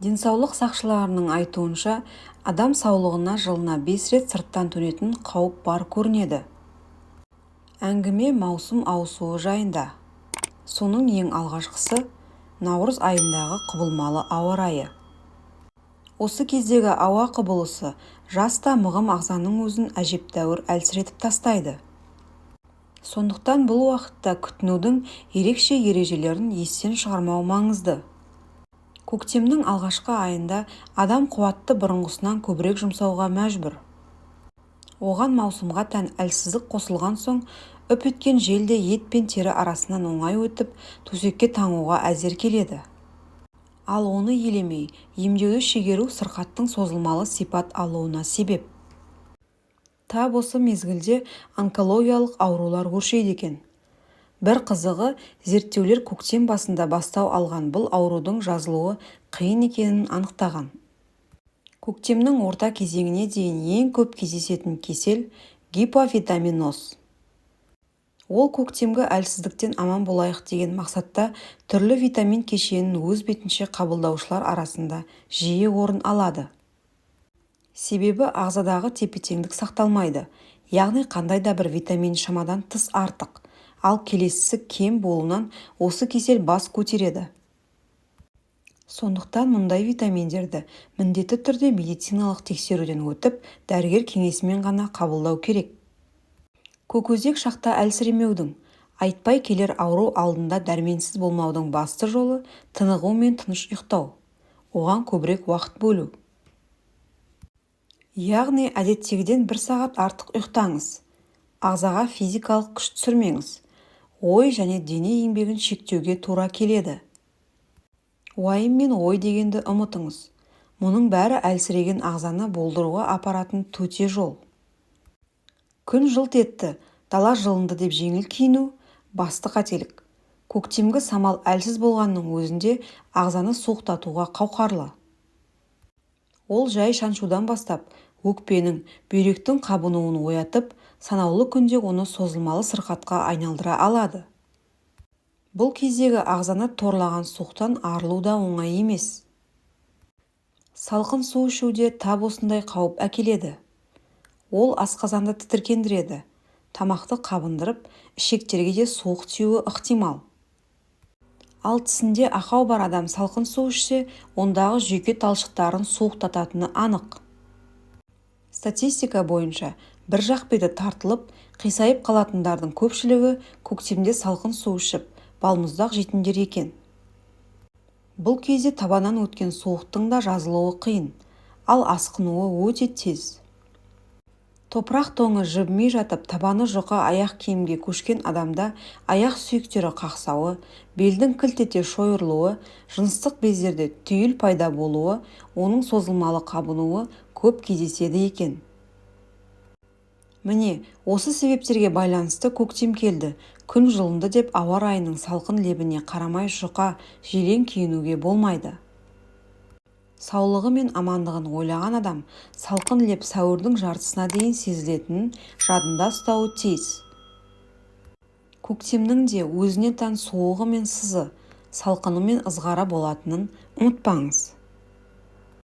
Денсаулық сақшыларының айтуынша, адам саулығына жылына 5 рет сырттан төнетін қауіп бар көрінеді. Әңгіме маусым ауысуы жайында. Соның ең алғашқысы наурыз айындағы құбылмалы ауа райы. Осы кездегі ауа құбылысы жаста мығым ағзаның өзін әжептәуір әлсіретіп тастайды. Сондықтан бұл уақытта күтінудің ерекше ережелерін естен шығармау маңызды. Көктемнің алғашқы айында адам қуатты бұрынғысынан көбірек жұмсауға мәжбүр. Оған маусымға тән әлсіздік қосылған соң, үп еткен жел де ет пен тері арасынан оңай өтіп, төсекке таңуға әзер келеді. Ал оны елемей, емдеуді шегеру сырқаттың созылмалы сипат алуына себеп. Тап осы мезгілде онкологиялық аурулар өршиді екен. Бір қызығы, зерттеулер көктем басында бастау алған бұл аурудың жазылуы қиын екенін анықтаған. Көктемнің орта кезеңіне дейін ең көп кездесетін кесел гиповитаминоз. Ол көктемгі әлсіздіктен аман болайық деген мақсатта түрлі витамин кешенін өз бетінше қабылдаушылар арасында жиі орын алады. Себебі ағзадағы тепе-теңдік сақталмайды, яғни қандай да бір витамин шамадан тыс артық, ал келесісі кем болуынан осы кесел бас көтереді. Сондықтан мұндай витаминдерді міндетті түрде медициналық тексеруден өтіп, дәрігер кеңесімен ғана қабылдау керек. Көкөзек шақта әлсіремеудің, айтпай келер ауру алдында дәрменсіз болмаудың басты жолы тынығу мен тыныш ұйықтау. Оған көбірек уақыт бөлу. Яғни әдеттегіден 1 сағат артық ұйықтаңыз. Ағзаға физикалық күш түсірмеңіз. Ой және дене еңбегін шектеуге тура келеді. Уайым мен ой дегенді ұмытыңыз. Мұның бәрі әлсіреген ағзаны болдыруға апаратын төте жол. Күн жылт етті, дала жылынды деп жеңіл киіну басты қателік. Көктемгі самал әлсіз болғанның өзінде ағзаны суықтатуға қауқарлы. Ол жай шаншудан бастап, өкпенің, бүйректің қабынуын оятып, санаулы күнде оны созылмалы сырқатқа айналдыра алады. Бұл кездегі ағзаны торлаған суықтан арылу да оңай емес. Салқын су ішуде тап осындай қауіп әкеледі. Ол асқазанды тітіркендіреді, тамақты қабындырып, ішектерге де суық тиюі ықтимал. Ал тісінде ақау бар адам салқын су ішсе, ондағы жүйке талшықтарын суықтататыны анық. Статистика бойынша, бір жақ беті тартылып, қисайып қалатындардың көпшілігі көктемде салқын су ішіп, балмұздақ жейтіндер екен. Бұл кезде табаннан өткен суықтың да жазылуы қиын, ал асқынуы өте тез. Топырақ тоңы жібімей жатып, табаны жұқа аяқ киімге көшкен адамда аяқ сүйектері қақсауы, белдің кілт ете шойырылуы, жыныстық бездерде түйіл пайда болуы, оның созылмалы қабынуы көп кездеседі екен. Міне, осы себептерге байланысты көктем келді, күн жылынды деп ауа райының салқын лебіне қарамай жұқа, желең киінуге болмайды. Саулығы мен амандығын ойлаған адам салқын леп сәуірдің жартысына дейін сезілетінін жадында ұстауы тиіс. Көктемнің де өзіне тән суығы мен сызы, салқыны мен ызғары болатынын ұмытпаңыз.